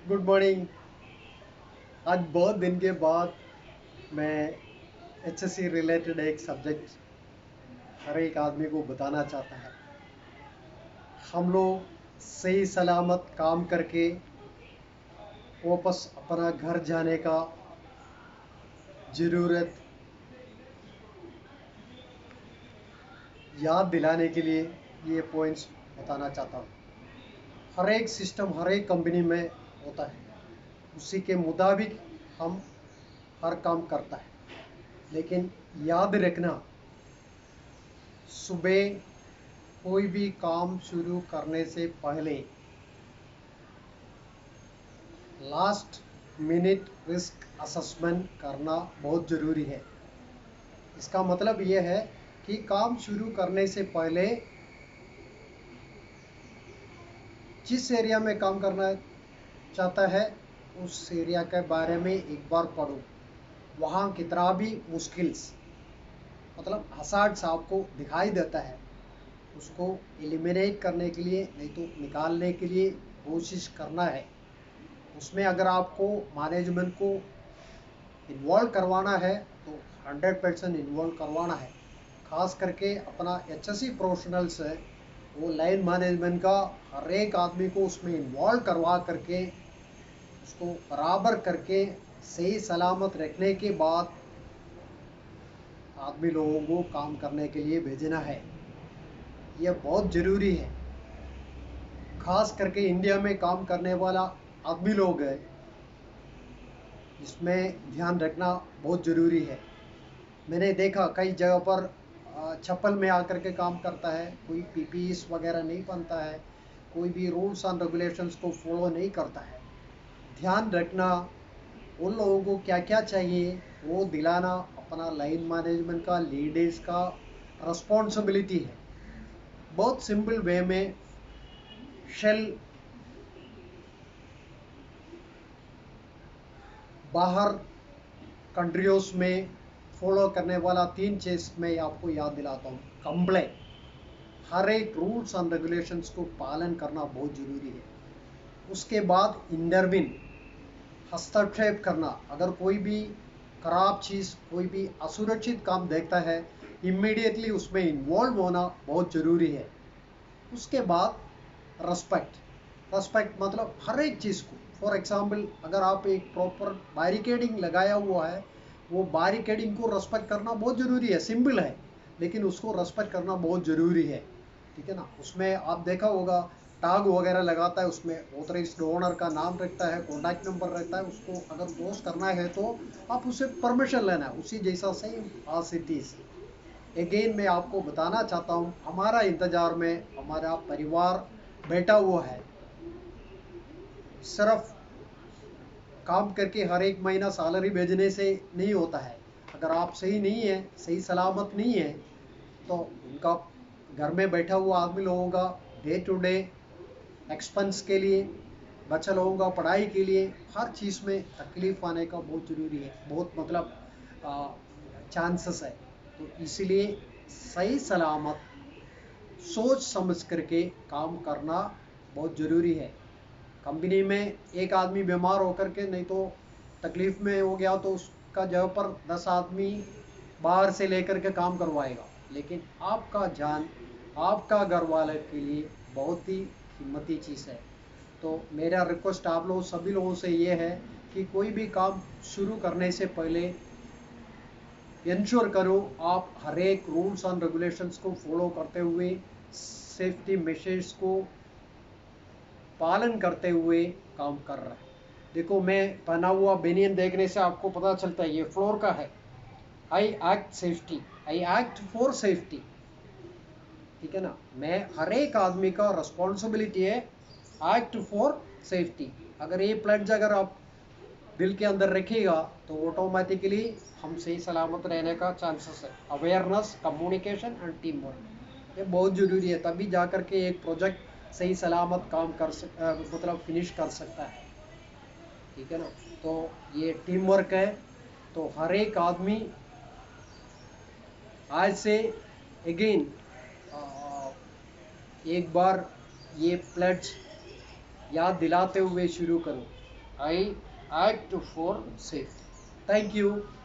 Good morning. आज बहुत दिन के बाद मैं एचएससी रिलेटेड एक सब्जेक्ट हर एक आदमी को बताना चाहता है। हम लोग सही सलामत काम करके वापस अपना घर जाने का ज़रूरत याद दिलाने के लिए ये पॉइंट्स बताना चाहता हूँ। हर एक सिस्टम हर एक कंपनी में होता है, उसी के मुताबिक हम हर काम करता है। लेकिन याद रखना, सुबह कोई भी काम शुरू करने से पहले लास्ट मिनट रिस्क असेसमेंट करना बहुत ज़रूरी है। इसका मतलब ये है कि काम शुरू करने से पहले जिस एरिया में काम करना चाहता है उस एरिया के बारे में एक बार पढ़ो। वहाँ कितना भी मुश्किल्स मतलब हज़ार्ड्स आपको दिखाई देता है, उसको एलिमिनेट करने के लिए नहीं तो निकालने के लिए कोशिश करना है। उसमें अगर आपको मैनेजमेंट को इन्वॉल्व करवाना है तो 100% इन्वॉल्व करवाना है। खास करके अपना एचएससी प्रोफेशनल्स है, वो लाइन मैनेजमेंट का हर एक आदमी को उसमें इन्वॉल्व करवा करके उसको बराबर करके सही सलामत रखने के बाद आदमी लोगों को काम करने के लिए भेजना है। यह बहुत ज़रूरी है। खास करके इंडिया में काम करने वाला आदमी लोग है, इसमें ध्यान रखना बहुत ज़रूरी है। मैंने देखा कई जगह पर चप्पल में आकर के काम करता है, कोई पीपीईस वगैरह नहीं पहनता है, कोई भी रूल्स एंड रेगुलेशंस को फॉलो नहीं करता है। ध्यान रखना, उन लोगों को क्या क्या चाहिए वो दिलाना अपना लाइन मैनेजमेंट का, लीडर्स का रिस्पॉन्सिबिलिटी है। बहुत सिंपल वे में शेल बाहर कंट्रियों में फॉलो करने वाला 3 चीज़ मैं आपको याद दिलाता हूँ। कंप्ले, हर एक रूल्स एंड रेगुलेशंस को पालन करना बहुत ज़रूरी है। उसके बाद इंटरवीन, हस्तक्षेप करना। अगर कोई भी खराब चीज़, कोई भी असुरक्षित काम देखता है, इमीडिएटली उसमें इन्वॉल्व होना बहुत ज़रूरी है। उसके बाद रेस्पेक्ट, रेस्पेक्ट मतलब हर एक चीज़ को। फॉर एग्जांपल, अगर आप एक प्रॉपर बैरिकेडिंग लगाया हुआ है, वो बैरिकेडिंग को रेस्पेक्ट करना बहुत ज़रूरी है। सिंपल है लेकिन उसको रेस्पेक्ट करना बहुत ज़रूरी है। ठीक है ना। उसमें आप देखा होगा टैग वगैरह लगाता है, उसमें ऑथराइज्ड ओनर का नाम रहता है, कॉन्टैक्ट नंबर रहता है। उसको अगर पोस्ट करना है तो आप उससे परमिशन लेना है, उसी जैसा same as it is. Again मैं आपको बताना चाहता हूँ, हमारा इंतज़ार में हमारा परिवार बैठा हुआ है। सिर्फ काम करके हर एक महीना सैलरी भेजने से नहीं होता है। अगर आप सही नहीं है, सही सलामत नहीं है, तो उनका घर में बैठा हुआ आदमी लोगों का डे टू डे एक्सपेंस के लिए, बच्चा लोगों का पढ़ाई के लिए, हर चीज़ में तकलीफ आने का बहुत ज़रूरी है, बहुत मतलब चांसेस है। तो इसीलिए सही सलामत सोच समझ करके काम करना बहुत ज़रूरी है। कंपनी में एक आदमी बीमार होकर के नहीं तो तकलीफ में हो गया तो उसका जगह पर 10 आदमी बाहर से लेकर के काम करवाएगा। लेकिन आपका जान, आपका घर वाले के लिए बहुत ही कीमती चीज़ है। तो मेरा रिक्वेस्ट आप लोग सभी लोगों से ये है कि कोई भी काम शुरू करने से पहले इंश्योर करो आप हर एक रूल्स एंड रेगुलेशंस को फॉलो करते हुए, सेफ्टी मेजर्स को पालन करते हुए काम कर रहा है। देखो, मैं पहना हुआ बेनियन देखने से आपको पता चलता है ये फ्लोर का है। I act safety, I act for safety. ठीक है ना। मैं हर एक आदमी का रिस्पॉन्सिबिलिटी है एक्ट फॉर सेफ्टी। अगर ये प्लेट्स अगर आप दिल के अंदर रखिएगा तो ऑटोमेटिकली हम सही सलामत रहने का चांसेस है। Awareness, communication and team work, ये बहुत ज़रूरी है, तभी जा कर के एक प्रोजेक्ट सही सलामत काम मतलब फिनिश कर सकता है। ठीक है ना। तो ये टीम वर्क है। तो हर एक आदमी आज से अगेन एक बार ये प्लेट्स याद दिलाते हुए शुरू करो। I act for safe. Thank you.